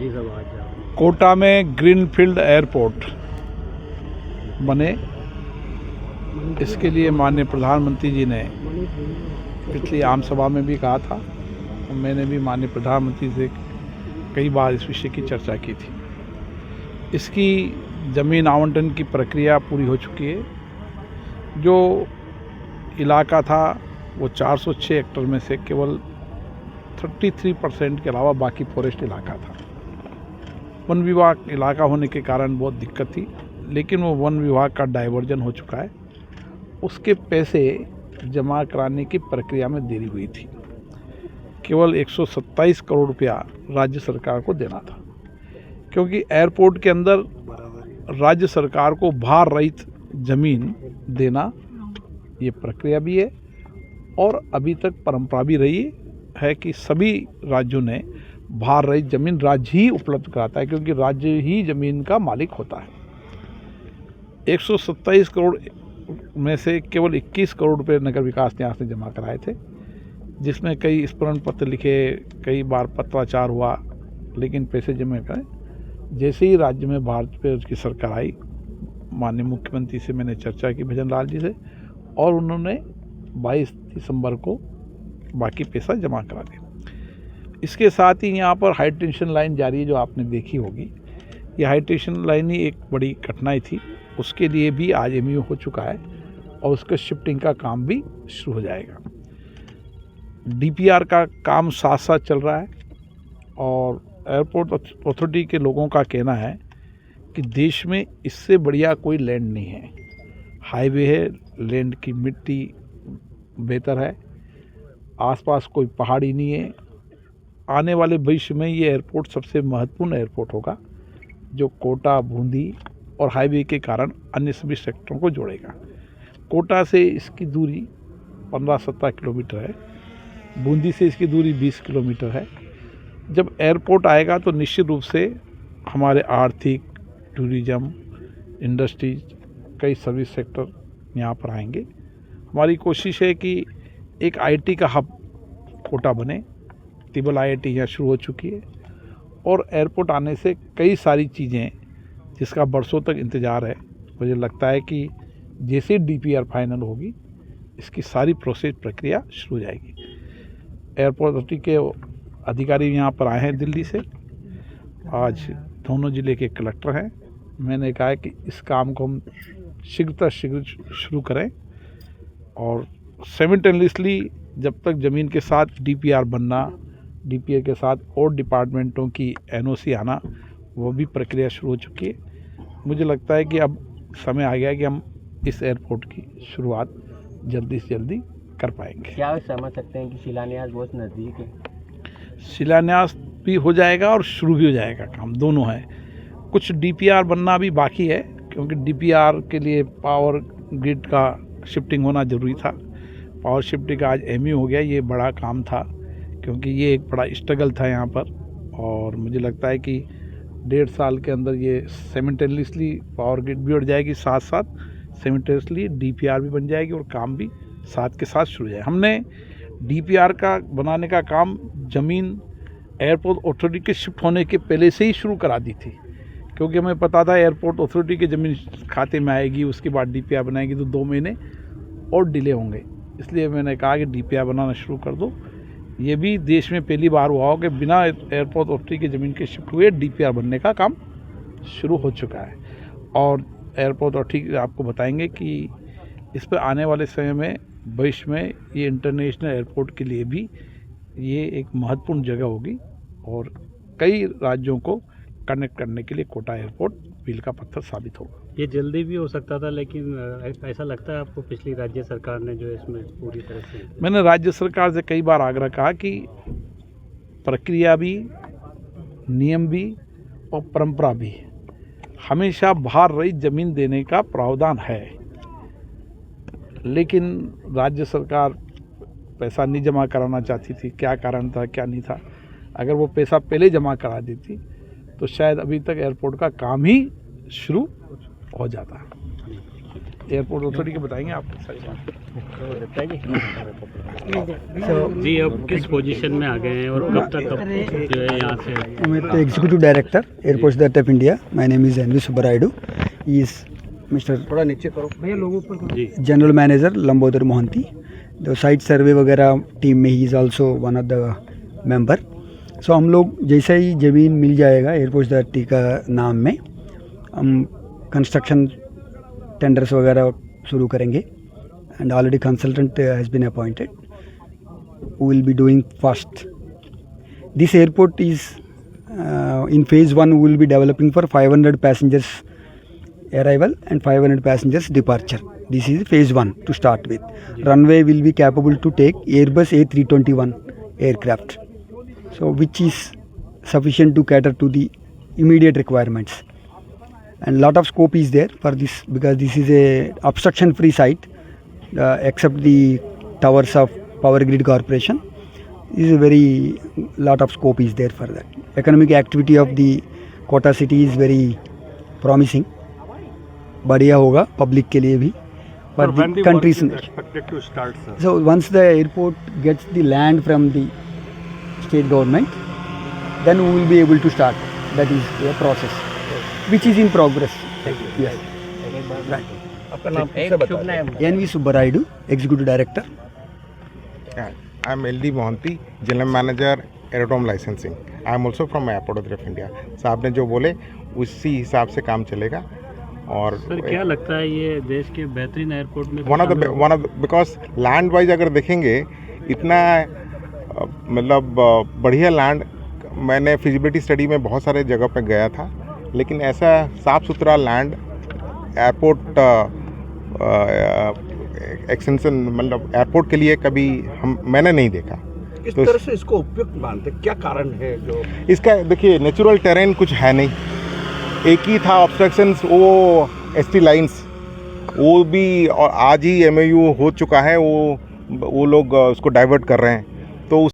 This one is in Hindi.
जी सब आज कोटा में ग्रीनफील्ड एयरपोर्ट बने, इसके लिए माननीय प्रधानमंत्री जी ने पिछली आम सभा में भी कहा था और मैंने भी माननीय प्रधानमंत्री से कई बार इस विषय की चर्चा की थी। इसकी ज़मीन आवंटन की प्रक्रिया पूरी हो चुकी है। जो इलाका था वो 406 हेक्टेयर में से केवल 33% के अलावा बाकी फॉरेस्ट इलाका था। वन विभाग इलाका होने के कारण बहुत दिक्कत थी, लेकिन वो वन विभाग का डाइवर्जन हो चुका है। उसके पैसे जमा कराने की प्रक्रिया में देरी हुई थी। केवल 127 करोड़ रुपया राज्य सरकार को देना था, क्योंकि एयरपोर्ट के अंदर राज्य सरकार को भार रहित ज़मीन देना ये प्रक्रिया भी है और अभी तक परंपरा भी रही है कि सभी राज्यों ने भार रहित ज़मीन राज्य ही उपलब्ध कराता है, क्योंकि राज्य ही ज़मीन का मालिक होता है। 127 करोड़ में से केवल 21 करोड़ रुपए नगर विकास न्यास ने जमा कराए थे, जिसमें कई स्मरण पत्र लिखे, कई बार पत्राचार हुआ, लेकिन पैसे जमा करें। जैसे ही राज्य में भाजपा की सरकार आई, माननीय मुख्यमंत्री से मैंने चर्चा की, भजन लाल जी से, और उन्होंने 22 दिसंबर को बाकी पैसा जमा करा दिया। इसके साथ ही यहाँ पर हाई टेंशन लाइन जारी है, जो आपने देखी होगी। ये हाई टेंशन लाइन ही एक बड़ी कठिनाई थी, उसके लिए भी आज एमयू हो चुका है और उसका शिफ्टिंग का काम भी शुरू हो जाएगा। डीपीआर का काम साथ साथ चल रहा है और एयरपोर्ट अथॉरिटी के लोगों का कहना है कि देश में इससे बढ़िया कोई लैंड नहीं है। हाईवे है, लैंड की मिट्टी बेहतर है, आसपास कोई पहाड़ी नहीं है। आने वाले भविष्य में ये एयरपोर्ट सबसे महत्वपूर्ण एयरपोर्ट होगा, जो कोटा, बूंदी और हाईवे के कारण अन्य सभी सेक्टरों को जोड़ेगा। कोटा से इसकी दूरी 15-17 किलोमीटर है, बूंदी से इसकी दूरी 20 किलोमीटर है। जब एयरपोर्ट आएगा तो निश्चित रूप से हमारे आर्थिक, टूरिज्म, इंडस्ट्रीज, कई सर्विस सेक्टर यहाँ पर आएंगे। हमारी कोशिश है कि एक आईटी का हब कोटा बने। तिब्बल आईआईटी यहाँ शुरू हो चुकी है और एयरपोर्ट आने से कई सारी चीज़ें जिसका बरसों तक इंतज़ार है, मुझे लगता है कि जैसे डीपीआर फाइनल होगी, इसकी सारी प्रोसेस प्रक्रिया शुरू हो जाएगी। एयरपोर्ट अथॉरिटी के अधिकारी यहाँ पर आए हैं दिल्ली से, आज दोनों ज़िले के कलेक्टर हैं। मैंने कहा है कि इस काम को हम शीघ्र शुरू करें और साइमल्टेनियसली जब तक ज़मीन के साथ डीपीआर बनना, डीपीआर के साथ और डिपार्टमेंटों की एनओसी आना, वो भी प्रक्रिया शुरू हो चुकी है। मुझे लगता है कि अब समय आ गया है कि हम इस एयरपोर्ट की शुरुआत जल्दी से जल्दी कर पाएंगे। क्या समझ सकते हैं कि शिलान्यास बहुत नज़दीक है? शिलान्यास भी हो जाएगा और शुरू भी हो जाएगा, काम दोनों है। कुछ डीपीआर बनना भी बाकी है, क्योंकि डीपीआर के लिए पावर ग्रिड का शिफ्टिंग होना ज़रूरी था। पावर शिफ्टिंग का आज एमयू हो गया, ये बड़ा काम था, क्योंकि ये एक बड़ा स्ट्रगल था यहाँ पर। और मुझे लगता है कि 1.5 साल के अंदर ये साइमल्टेनियसली पावर ग्रिड भी उड़ जाएगी, साथ साथ साइमल्टेनियसली डीपीआर भी बन जाएगी और काम भी साथ के साथ शुरू हो जाए। हमने डीपीआर का बनाने का काम ज़मीन एयरपोर्ट अथॉरिटी के शिफ्ट होने के पहले से ही शुरू करा दी थी, क्योंकि हमें पता था एयरपोर्ट अथॉरिटी की ज़मीन खाते में आएगी, उसके बाद डीपीआर बनाएगी तो 2 महीने और डिले होंगे। इसलिए मैंने कहा कि डीपीआर बनाना शुरू कर दो। ये भी देश में पहली बार हुआ हो कि बिना एयरपोर्ट अथॉरिटी की ज़मीन के शिफ्ट हुए डीपीआर बनने का काम शुरू हो चुका है। और एयरपोर्ट अथॉरिटी आपको बताएंगे कि इस पर आने वाले समय में, भविष्य में, ये इंटरनेशनल एयरपोर्ट के लिए भी ये एक महत्वपूर्ण जगह होगी और कई राज्यों को कनेक्ट करने के लिए कोटा एयरपोर्ट मील का पत्थर साबित होगा। ये जल्दी भी हो सकता था, लेकिन ऐसा लगता है आपको पिछली राज्य सरकार ने जो इसमें पूरी तरह से? मैंने राज्य सरकार से कई बार आग्रह कहा कि प्रक्रिया भी, नियम भी और परंपरा भी हमेशा भार रहित ज़मीन देने का प्रावधान है, लेकिन राज्य सरकार पैसा नहीं जमा कराना चाहती थी। क्या कारण था, क्या नहीं था? अगर वो पैसा पहले जमा करा देती तो शायद अभी तक एयरपोर्ट का काम ही शुरू हो जाता। एयरपोर्ट अथॉरिटी के बताएंगे आपको सारी बात। जी अब किस पोजीशन में आ गए हैं और कब तक जो है यहाँ से? I'm the Executive Director, Airports Authority of India. My name is N.V. Subbaraidu. He is Mr. General Manager Lambodar Mohanty. The site survey वगैरह टीम में ही is also one of the member. So हम लोग जैसा ही ज़मीन मिल जाएगा एयरपोर्ट्स अथॉरिटी का नाम में, हम कंस्ट्रक्शन टेंडर्स वगैरह शुरू करेंगे. And already consultant has been appointed. We will be doing first. This airport is in phase 1 we will be developing for 500 passengers arrival and 500 passengers departure. This is phase 1 to start with. Runway will be capable to take Airbus A321 aircraft, so which is sufficient to cater to the immediate requirements, and lot of scope is there for this because this is a obstruction free site except the towers of Power Grid Corporation. This is a very lot of scope is there for that. Economic activity of the Kota city is very promising. बढ़िया होगा पब्लिक के लिए भी, for the countries. Expected to start, sir. So once the airport gets the land from the state government, then we will be able to start. That is a process which is in progress. Yes. Right. आपका नाम फिर से बताइए. N.V. Subbaraidu, Executive Director. I am L.D. Mohanty, General Manager, Aerodrome Licensing. I am also from Airport Authority of India. साहब ने जो बोले उसी हिसाब से काम चलेगा. और सर क्या लगता है ये देश के बेहतरीन एयरपोर्ट में one of because land wise अगर देखेंगे इतना मतलब बढ़िया लैंड. मैंने फिजिबिलिटी स्टडी में बहुत सारे जगह पे गया था, लेकिन ऐसा साफ़ सुथरा लैंड एयरपोर्ट एक्सटेंशन मतलब एयरपोर्ट के लिए कभी मैंने नहीं देखा. किस तरह से इसको उपयुक्त मानते, क्या कारण है जो इसका? देखिए नेचुरल टेरेन कुछ है नहीं, एक ही था ऑब्स्ट्रक्शंस वो एसटी लाइंस, वो भी और आज ही एमओयू हो चुका है, वो लोग उसको डाइवर्ट कर रहे हैं.